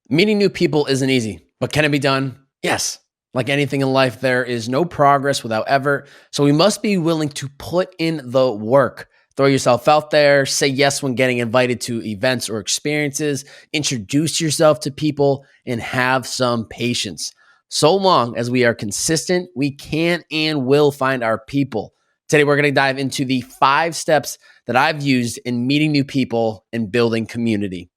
Meeting new people isn't easy, but can it be done? Yes. Like anything in life, there is no progress without effort. So we must be willing to put in the work. Throw yourself out there, say yes when getting invited to events or experiences, introduce yourself to people, and have some patience. So long as we are consistent, we can and will find our people. Today, we're going to dive into the 5 steps that I've used in meeting new people and building community.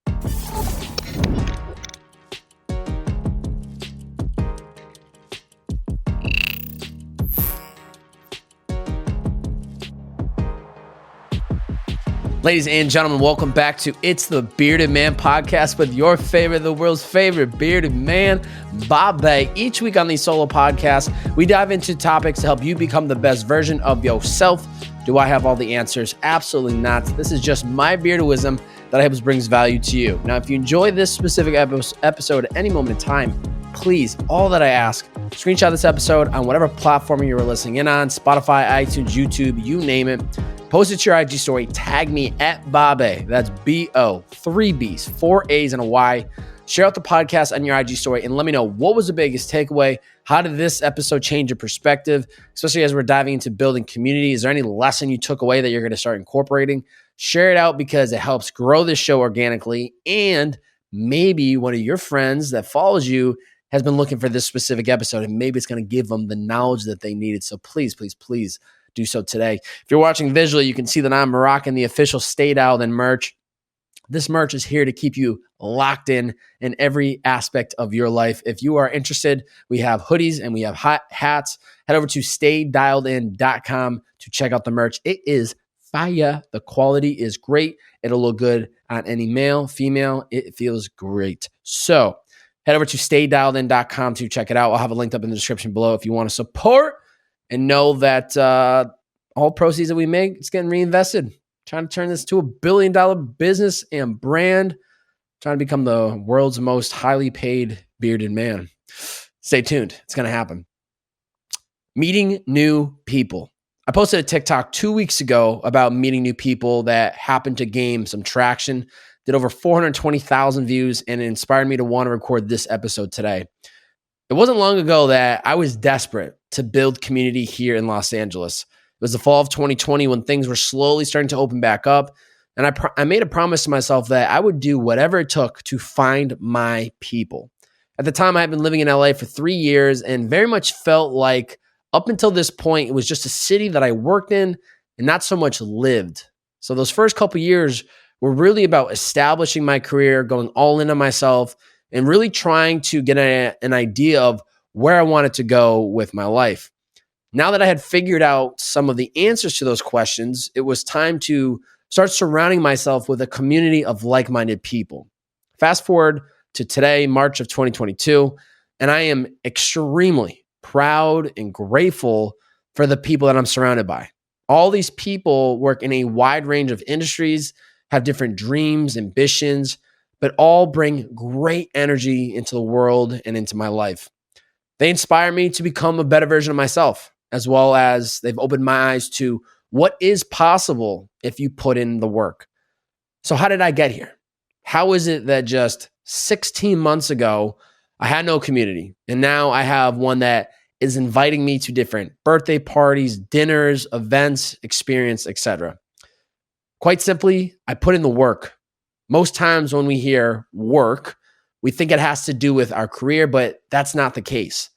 Ladies and gentlemen, welcome back to It's the Bearded Man podcast with your favorite, the world's favorite bearded man, Babe. Each week on these solo podcasts, we dive into topics to help you become the best version of yourself. Do I have all the answers? Absolutely not. This is just my bearded wisdom that I hope brings value to you. Now, if you enjoy this specific episode at any moment in time, please, all that I ask, screenshot this episode on whatever platform you're listening in on, Spotify, iTunes, YouTube, you name it. Post it to your IG story, tag me at Babe, that's B-O, 3 B's, 4 A's and a Y. Share out the podcast on your IG story and let me know what was the biggest takeaway. How did this episode change your perspective, especially as we're diving into building community? Is there any lesson you took away that you're going to start incorporating? Share it out because it helps grow this show organically, and maybe one of your friends that follows you has been looking for this specific episode, and maybe it's going to give them the knowledge that they needed. So please, please, please do so today. If you're watching visually, you can see that I'm rocking the official Stay Dialed In merch. This merch is here to keep you locked in every aspect of your life. If you are interested, we have hoodies and we have hats. Head over to staydialedin.com to check out the merch. It is fire. The quality is great. It'll look good on any male, female. It feels great. So head over to staydialedin.com to check it out. I'll have it linked up in the description below if you want to support and know that all proceeds that we make, it's getting reinvested. Trying to turn this to $1 billion business and brand. Trying to become the world's most highly paid bearded man. Stay tuned. It's going to happen. Meeting new people. I posted a TikTok 2 weeks ago about meeting new people that happened to gain some traction. Did over 420,000 views, and it inspired me to want to record this episode today. It wasn't long ago that I was desperate to build community here in Los Angeles. It was the fall of 2020 when things were slowly starting to open back up. And I made a promise to myself that I would do whatever it took to find my people. At the time, I had been living in LA for 3 years and very much felt like up until this point, it was just a city that I worked in and not so much lived. So those first couple years were really about establishing my career, going all in on myself, and really trying to get an idea of where I wanted to go with my life. Now that I had figured out some of the answers to those questions, it was time to start surrounding myself with a community of like-minded people. Fast forward to today, March of 2022, and I am extremely proud and grateful for the people that I'm surrounded by. All these people work in a wide range of industries, have different dreams, ambitions, but all bring great energy into the world and into my life. They inspire me to become a better version of myself, as well as they've opened my eyes to what is possible if you put in the work. So how did I get here? How is it that just 16 months ago, I had no community, and now I have one that is inviting me to different birthday parties, dinners, events, experience, etc. Quite simply, I put in the work. Most times when we hear work, we think it has to do with our career, but that's not the case.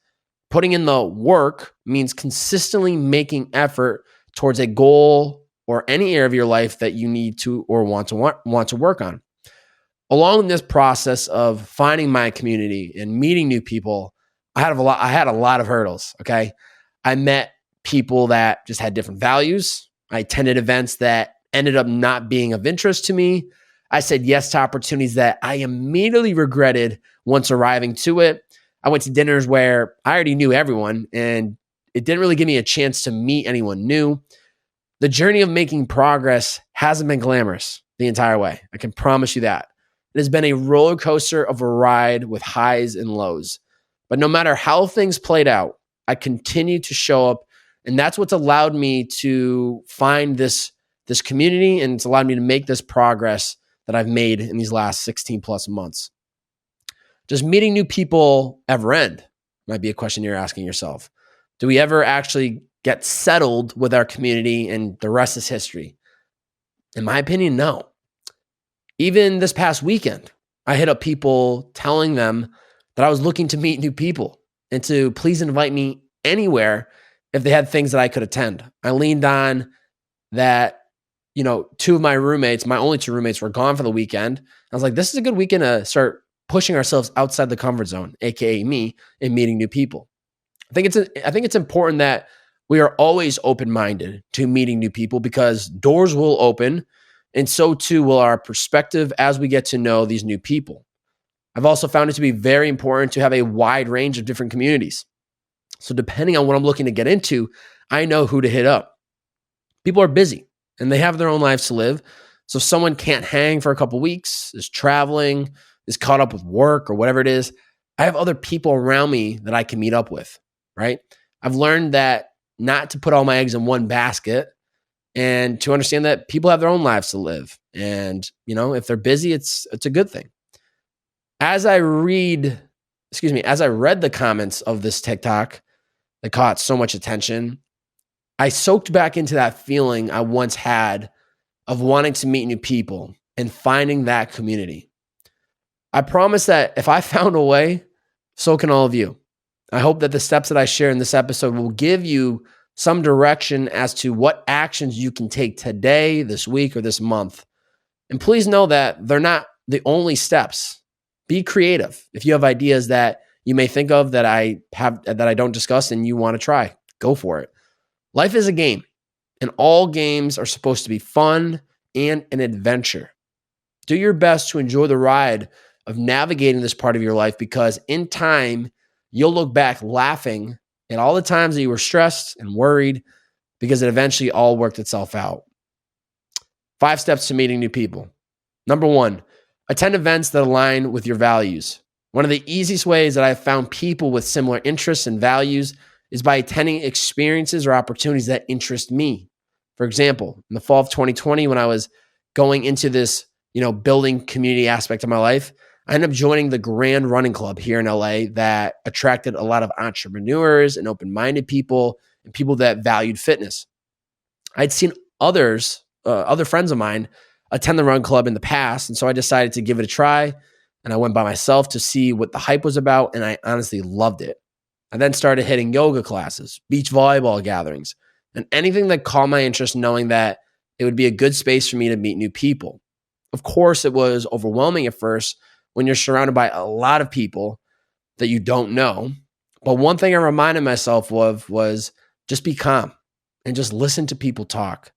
Putting in the work means consistently making effort towards a goal or any area of your life that you need to or want to work on. Along this process of finding my community and meeting new people, I had a lot of hurdles, okay? I met people that just had different values. I attended events that ended up not being of interest to me. I said yes to opportunities that I immediately regretted once arriving to it. I went to dinners where I already knew everyone, and it didn't really give me a chance to meet anyone new. The journey of making progress hasn't been glamorous the entire way. I can promise you that. It has been a roller coaster of a ride with highs and lows. But no matter how things played out, I continue to show up, and that's what's allowed me to find this community, and it's allowed me to make this progress that I've made in these last 16 plus months. Does meeting new people ever end? Might be a question you're asking yourself. Do we ever actually get settled with our community and the rest is history? In my opinion, no. Even this past weekend, I hit up people telling them that I was looking to meet new people and to please invite me anywhere if they had things that I could attend. I leaned on that, two of my roommates, my only two roommates, were gone for the weekend. I was like, this is a good weekend to start pushing ourselves outside the comfort zone, aka me, and meeting new people. I think it's important that we are always open-minded to meeting new people because doors will open, and so too will our perspective as we get to know these new people. I've also found it to be very important to have a wide range of different communities. So depending on what I'm looking to get into, I know who to hit up. People are busy and they have their own lives to live. So if someone can't hang for a couple weeks, is traveling, is caught up with work or whatever it is, I have other people around me that I can meet up with, right? I've learned that not to put all my eggs in one basket and to understand that people have their own lives to live. And, if they're busy, it's a good thing. As I read the comments of this TikTok that caught so much attention, I soaked back into that feeling I once had of wanting to meet new people and finding that community. I promise that if I found a way, so can all of you. I hope that the steps that I share in this episode will give you some direction as to what actions you can take today, this week, or this month. And please know that they're not the only steps. Be creative. If you have ideas that you may think of that I don't discuss and you want to try, go for it. Life is a game, and all games are supposed to be fun and an adventure. Do your best to enjoy the ride of navigating this part of your life, because in time, you'll look back laughing at all the times that you were stressed and worried because it eventually all worked itself out. 5 steps to meeting new people. Number 1, attend events that align with your values. One of the easiest ways that I've found people with similar interests and values is by attending experiences or opportunities that interest me. For example, in the fall of 2020, when I was going into this, building community aspect of my life, I ended up joining the Grand Running Club here in LA that attracted a lot of entrepreneurs and open-minded people and people that valued fitness. I'd seen other friends of mine attend the run club in the past, and so I decided to give it a try, and I went by myself to see what the hype was about, and I honestly loved it. I then started hitting yoga classes, beach volleyball gatherings, and anything that caught my interest, knowing that it would be a good space for me to meet new people. Of course, it was overwhelming at first when you're surrounded by a lot of people that you don't know. But one thing I reminded myself of was just be calm and just listen to people talk.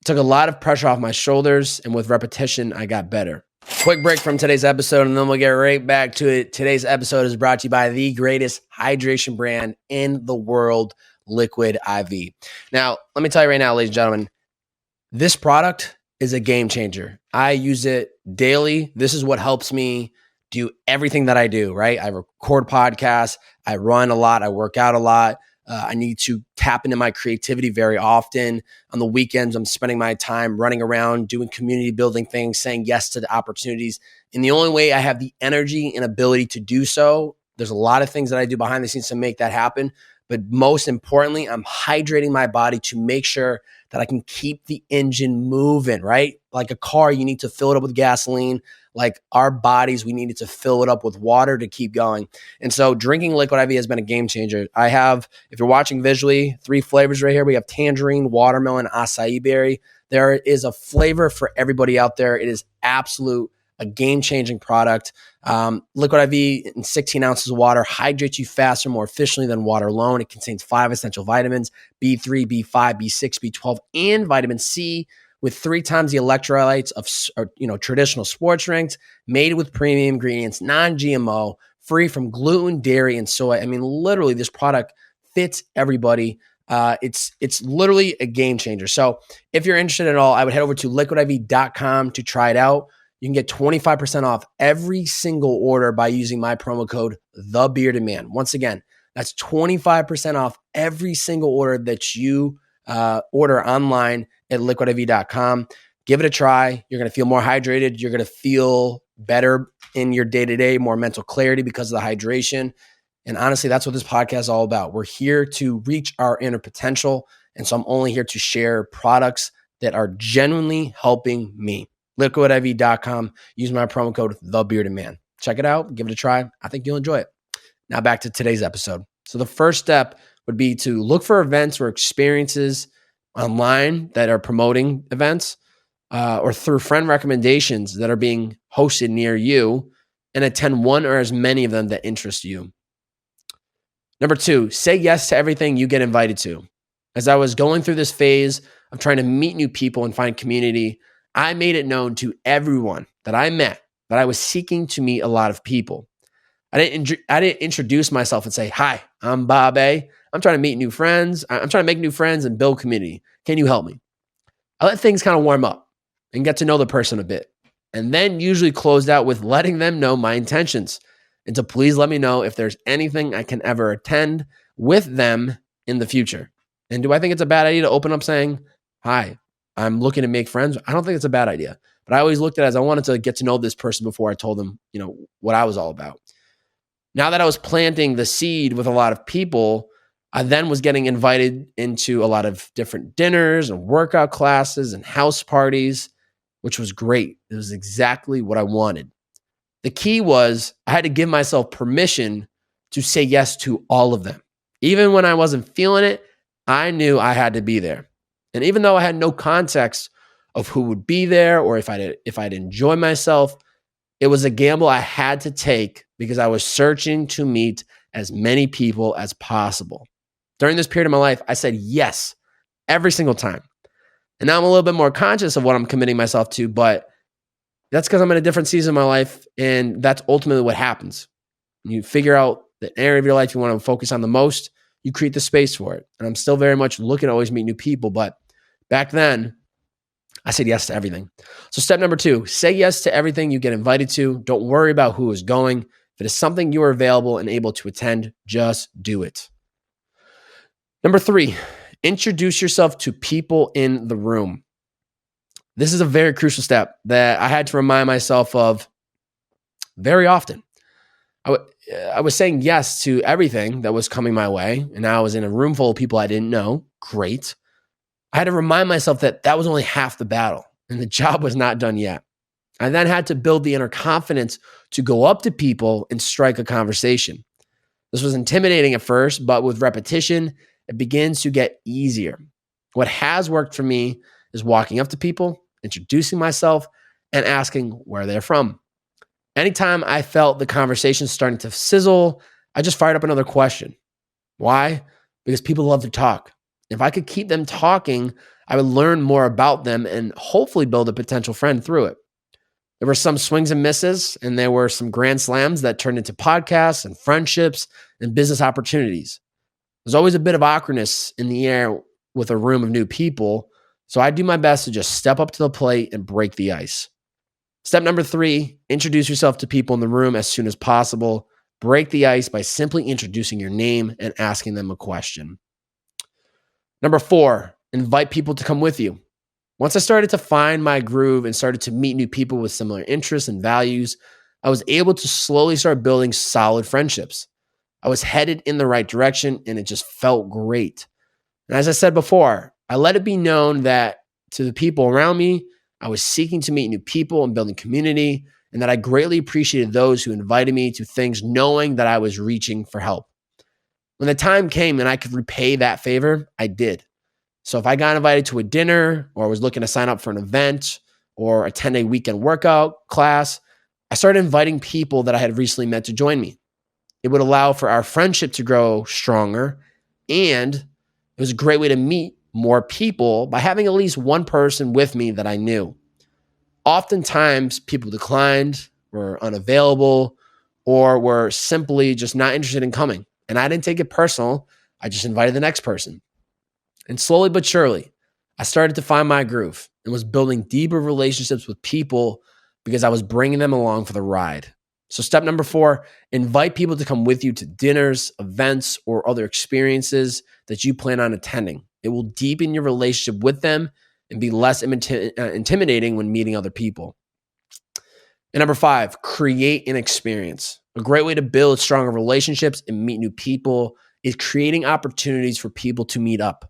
It took a lot of pressure off my shoulders, and with repetition, I got better. Quick break from today's episode, and then we'll get right back to it. Today's episode is brought to you by the greatest hydration brand in the world, Liquid IV. Now, let me tell you right now, ladies and gentlemen, this product is a game changer. I use it daily. This is what helps me do everything that I do, right? I record podcasts. I run a lot. I work out a lot. I need to tap into my creativity very often. On the weekends, I'm spending my time running around, doing community building things, saying yes to the opportunities. And the only way I have the energy and ability to do so, there's a lot of things that I do behind the scenes to make that happen. But most importantly, I'm hydrating my body to make sure that I can keep the engine moving, right? Like a car, you need to fill it up with gasoline. Like our bodies, we needed to fill it up with water to keep going. And so drinking Liquid IV has been a game changer. I have, if you're watching visually, 3 flavors right here. We have tangerine, watermelon, acai berry. There is a flavor for everybody out there. It is a game-changing product. Liquid IV in 16 ounces of water hydrates you faster, more efficiently than water alone. It contains 5 essential vitamins, B3, B5, B6, B12, and vitamin C, with 3 times the electrolytes of traditional sports drinks, made with premium ingredients, non-GMO, free from gluten, dairy, and soy. I mean, literally, this product fits everybody. It's literally a game changer. So if you're interested at all, I would head over to liquidiv.com to try it out. You can get 25% off every single order by using my promo code TheBeardedMan. Once again, that's 25% off every single order that you order online at liquidiv.com. Give it a try. You're going to feel more hydrated. You're going to feel better in your day-to-day, more mental clarity because of the hydration. And honestly, that's what this podcast is all about. We're here to reach our inner potential. And so I'm only here to share products that are genuinely helping me. LiquidIV.com. Use my promo code TheBeardedMan. Check it out. Give it a try. I think you'll enjoy it. Now back to today's episode. So the first step would be to look for events or experiences online that are promoting events or through friend recommendations that are being hosted near you, and attend one or as many of them that interest you. Number 2, say yes to everything you get invited to. As I was going through this phase of trying to meet new people and find community, I made it known to everyone that I met that I was seeking to meet a lot of people. I didn't introduce myself and say, "Hi, I'm Bob A. I'm trying to meet new friends. I'm trying to make new friends and build community. Can you help me?" I let things kind of warm up and get to know the person a bit, and then usually closed out with letting them know my intentions and to please let me know if there's anything I can ever attend with them in the future. And do I think it's a bad idea to open up saying, "Hi, I'm looking to make friends"? I don't think it's a bad idea, but I always looked at it as I wanted to get to know this person before I told them, what I was all about. Now that I was planting the seed with a lot of people, I then was getting invited into a lot of different dinners and workout classes and house parties, which was great. It was exactly what I wanted. The key was I had to give myself permission to say yes to all of them. Even when I wasn't feeling it, I knew I had to be there. And even though I had no context of who would be there or if I'd enjoy myself, it was a gamble I had to take because I was searching to meet as many people as possible. During this period of my life, I said yes every single time. And now I'm a little bit more conscious of what I'm committing myself to, but that's because I'm in a different season of my life, and that's ultimately what happens. When you figure out the area of your life you want to focus on the most, you create the space for it. And I'm still very much looking to always meet new people, but back then, I said yes to everything. So step number 2, say yes to everything you get invited to. Don't worry about who is going. If it is something you are available and able to attend, just do it. Number 3, introduce yourself to people in the room. This is a very crucial step that I had to remind myself of very often. I was saying yes to everything that was coming my way, and now I was in a room full of people I didn't know. Great. I had to remind myself that that was only half the battle, and the job was not done yet. I then had to build the inner confidence to go up to people and strike a conversation. This was intimidating at first, but with repetition, it begins to get easier. What has worked for me is walking up to people, introducing myself, and asking where they're from. Anytime I felt the conversation starting to sizzle, I just fired up another question. Why? Because people love to talk. If I could keep them talking, I would learn more about them and hopefully build a potential friend through it. There were some swings and misses, and there were some grand slams that turned into podcasts and friendships and business opportunities. There's always a bit of awkwardness in the air with a room of new people, so I do my best to just step up to the plate and break the ice. Step number 3, introduce yourself to people in the room as soon as possible. Break the ice by simply introducing your name and asking them a question. Number 4, invite people to come with you. Once I started to find my groove and started to meet new people with similar interests and values, I was able to slowly start building solid friendships. I was headed in the right direction, and it just felt great. And as I said before, I let it be known that to the people around me, I was seeking to meet new people and building community, and that I greatly appreciated those who invited me to things knowing that I was reaching for help. When the time came and I could repay that favor, I did. So if I got invited to a dinner or was looking to sign up for an event or attend a weekend workout class, I started inviting people that I had recently met to join me. It would allow for our friendship to grow stronger, and it was a great way to meet more people by having at least one person with me that I knew. Oftentimes, people declined, were unavailable, or were simply just not interested in coming. And I didn't take it personal. I just invited the next person. And slowly but surely, I started to find my groove and was building deeper relationships with people because I was bringing them along for the ride. So step number 4, invite people to come with you to dinners, events, or other experiences that you plan on attending. It will deepen your relationship with them and be less intimidating when meeting other people. And number 5, create an experience. A great way to build stronger relationships and meet new people is creating opportunities for people to meet up.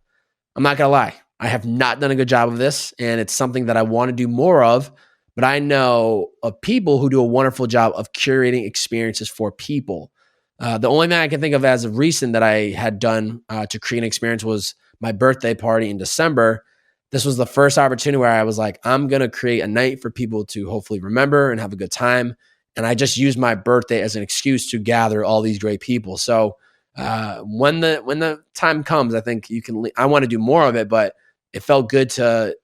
I'm not going to lie. I have not done a good job of this, and it's something that I want to do more of, but I know of people who do a wonderful job of curating experiences for people. The only thing I can think of as of recent that I had done to create an experience was my birthday party in December. This was the first opportunity where I was like, I'm going to create a night for people to hopefully remember and have a good time. And I just used my birthday as an excuse to gather all these great people. So when the time comes, I think I want to do more of it, but it felt good to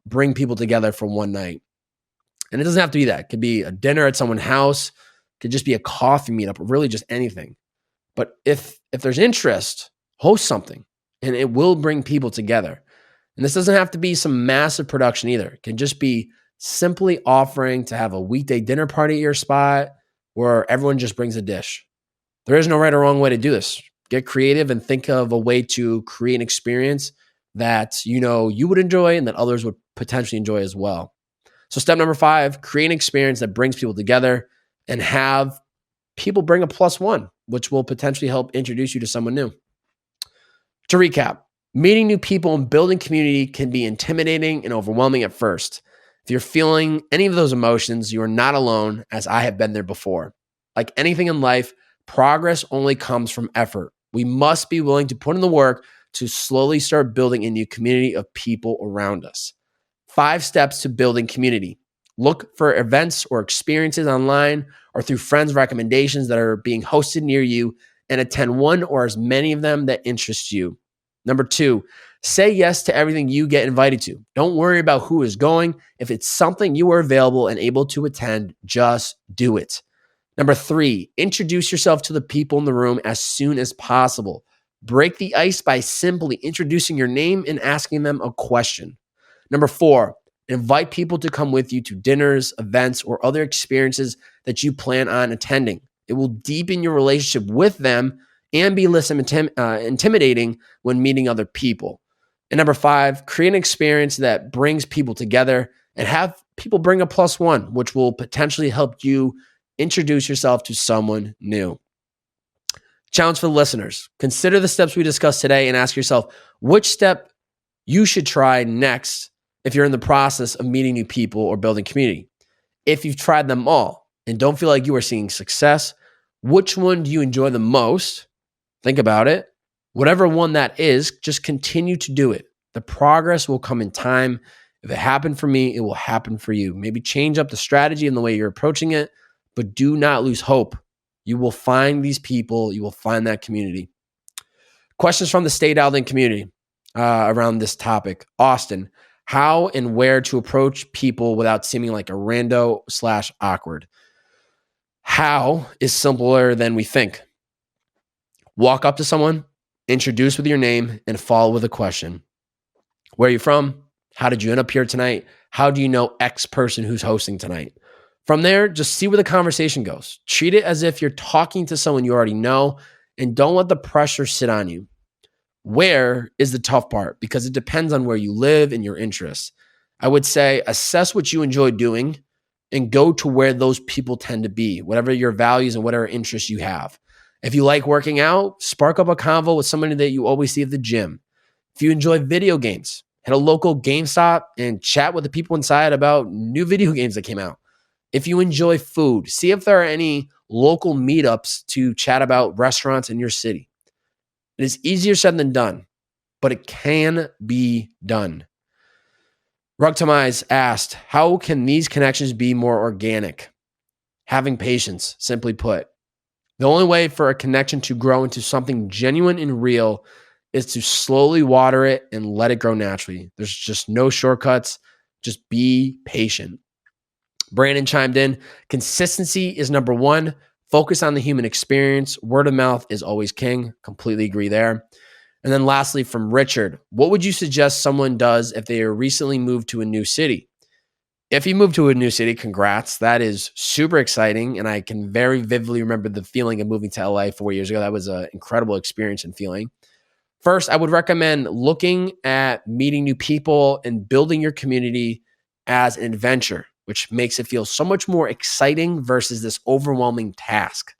bring people together for one night. And it doesn't have to be that. It could be a dinner at someone's house. It could just be a coffee meetup, or really just anything. But if there's interest, host something, and it will bring people together. And this doesn't have to be some massive production either. It can just be simply offering to have a weekday dinner party at your spot where everyone just brings a dish. There is no right or wrong way to do this. Get creative and think of a way to create an experience that you would enjoy and that others would potentially enjoy as well. So step number 5, create an experience that brings people together and have people bring a +1, which will potentially help introduce you to someone new. To recap, meeting new people and building community can be intimidating and overwhelming at first. If you're feeling any of those emotions, you are not alone, as I have been there before. Like anything in life, progress only comes from effort. We must be willing to put in the work to slowly start building a new community of people around us. 5 steps to building community. Look for events or experiences online or through friends' recommendations that are being hosted near you, and attend one or as many of them that interest you. Number 2, say yes to everything you get invited to. Don't worry about who is going. If it's something you are available and able to attend, just do it. Number 3, introduce yourself to the people in the room as soon as possible. Break the ice by simply introducing your name and asking them a question. Number 4, invite people to come with you to dinners, events, or other experiences that you plan on attending. It will deepen your relationship with them and be less intimidating when meeting other people. And number 5, create an experience that brings people together and have people bring a +1, which will potentially help you introduce yourself to someone new. Challenge for the listeners. Consider the steps we discussed today and ask yourself which step you should try next if you're in the process of meeting new people or building community. If you've tried them all and don't feel like you are seeing success, which one do you enjoy the most? Think about it. Whatever one that is, just continue to do it. The progress will come in time. If it happened for me, it will happen for you. Maybe change up the strategy and the way you're approaching it, but do not lose hope. You will find these people. You will find that community. Questions from the Stay Dialed In community around this topic. Austin, how and where to approach people without seeming like a rando/awkward? How is simpler than we think. Walk up to someone, introduce with your name, and follow with a question. Where are you from? How did you end up here tonight? How do you know X person who's hosting tonight? From there, just see where the conversation goes. Treat it as if you're talking to someone you already know, and don't let the pressure sit on you. Where is the tough part, because it depends on where you live and your interests. I would say assess what you enjoy doing and go to where those people tend to be, whatever your values and whatever interests you have. If you like working out, spark up a convo with somebody that you always see at the gym. If you enjoy video games, hit a local GameStop and chat with the people inside about new video games that came out. If you enjoy food, see if there are any local meetups to chat about restaurants in your city. It is easier said than done, but it can be done. Rugtamize asked, how can these connections be more organic? Having patience, simply put. The only way for a connection to grow into something genuine and real is to slowly water it and let it grow naturally. There's just no shortcuts. Just be patient. Brandon chimed in, consistency is number 1. Focus on the human experience. Word of mouth is always king. Completely agree there. And then lastly, from Richard, what would you suggest someone does if they are recently moved to a new city? If you move to a new city, congrats. That is super exciting. And I can very vividly remember the feeling of moving to LA 4 years ago. That was an incredible experience and feeling. First, I would recommend looking at meeting new people and building your community as an adventure. which makes it feel so much more exciting versus this overwhelming task.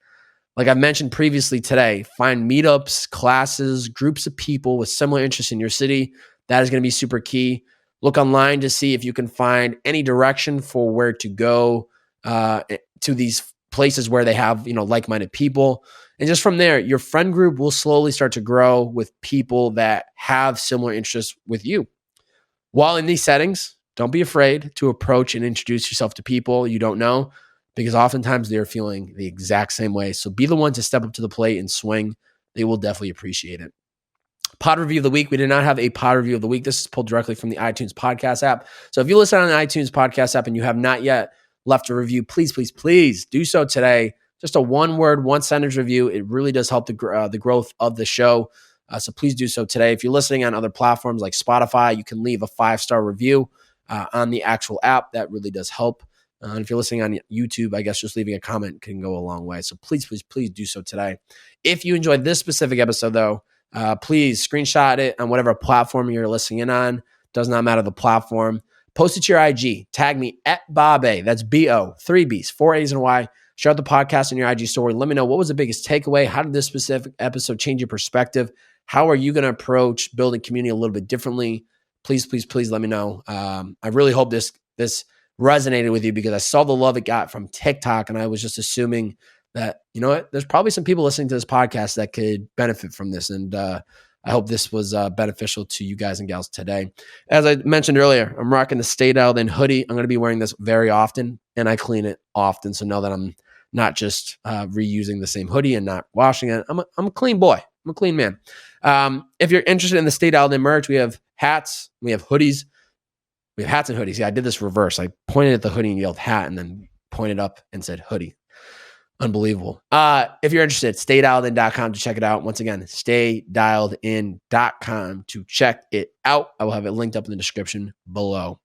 Like I mentioned previously today, find meetups, classes, groups of people with similar interests in your city. That is going to be super key. Look online to see if you can find any direction for where to go to these places where they have, like-minded people. And just from there, your friend group will slowly start to grow with people that have similar interests with you. While in these settings, don't be afraid to approach and introduce yourself to people you don't know, because oftentimes they're feeling the exact same way. So be the one to step up to the plate and swing. They will definitely appreciate it. Pod review of the week. We did not have a pod review of the week. This is pulled directly from the iTunes podcast app. So if you listen on the iTunes podcast app and you have not yet left a review, please do so today. Just a one-word, one-sentence review. It really does help the growth of the show. So please do so today. If you're listening on other platforms like Spotify, you can leave a 5-star review on the actual app. That really does help. And if you're listening on YouTube, I guess just leaving a comment can go a long way. So please do so today. If you enjoyed this specific episode, though, please screenshot it on whatever platform you're listening in on. Does not matter the platform. Post it to your IG. Tag me at Bob A. That's B-O, 3 B's, 4 A's and a Y. Share out the podcast in your IG story. Let me know what was the biggest takeaway. How did this specific episode change your perspective? How are you going to approach building community a little bit differently? Please let me know. I really hope this resonated with you because I saw the love it got from TikTok, and I was just assuming that, there's probably some people listening to this podcast that could benefit from this. And I hope this was beneficial to you guys and gals today. As I mentioned earlier, I'm rocking the Stay Dialed In hoodie. I'm going to be wearing this very often, and I clean it often. So know that I'm not just reusing the same hoodie and not washing it. I'm a clean boy. I'm a clean man. If you're interested in the Stay Dialed In merch, we have hats, we have hoodies. We have hats and hoodies. Yeah, I did this reverse. I pointed at the hoodie and yelled hat and then pointed up and said hoodie. Unbelievable. If you're interested, staydieledin.com to check it out. Once again, staydieledin.com to check it out. I will have it linked up in the description below.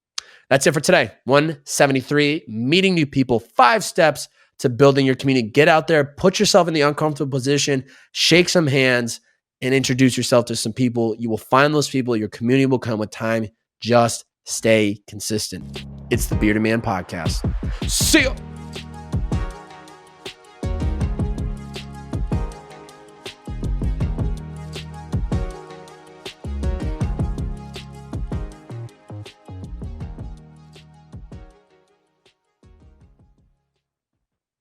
That's it for today. 173, meeting new people, 5 steps to building your community. Get out there, put yourself in the uncomfortable position, shake some hands, and introduce yourself to some people. You will find those people. Your community will come with time. Just stay consistent. It's the Bearded Man Podcast. See ya.